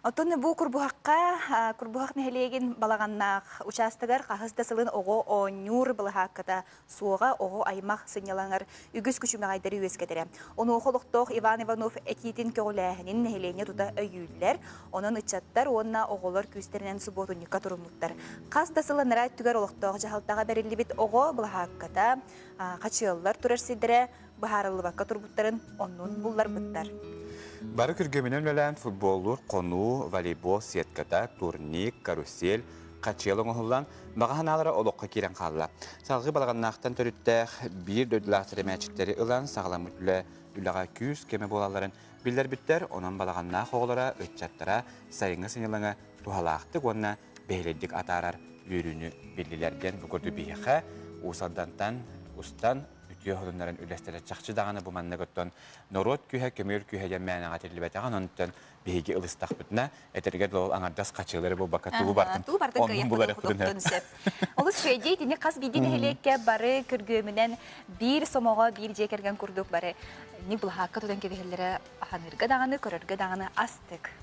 Отон бу курбухак нехелеген балаганнах участогар кахызда сылын ого онюр балахакката суога ого аймак сынялаңар үгүс күчүмагайдары үескедере. Оны охолоктох Иван Иванов экитин көгөләһинин нехелене туда өйүлләр, онун ычаттар онна оголор күстеринен суботунька турумуттар. Каста сылынара түгөр олоктох жахалтага берилибит ого балахакката качыллар турар сидере бахарылыбакка турбуттарын оннун буллар буттар. Бары күргөмүнөн өлән футболлур, кону, волейбол, сетката, турник, карусель, качелың оғылан бағаналары олыққа керен қалыла. Салғы балағаннақтан төріттәқ бір дөділақтыры мәчіктері ұлан сағаламы үліға күз кеме болаларын білдер біттер, онын балағаннақ оғылара, өтчаттара, сайыңы сынеліңі тухалақтық онына бәйледік атарар үйріні білділерден бүкірді бейіқі, ұсандантан, ұстан, Йохлуннарын үлестері чақчы дағаны бұманны көттен норот күйе, көмір күйеден мәні ғатерлі бәтіған, онытын бейге ұлыстақ бүтіна, әтергер ол аңардас қачылары бұл бақы туы бартын. Оның бұлары құдынар. Олыс шөйдей, дені қас бейден әлекке бары күргөмінен бір сомоға бір жекерген күрдік бары. Не бұл хаққа тұдан кебелері ағанырға дағаны, көрірге дағаны астық.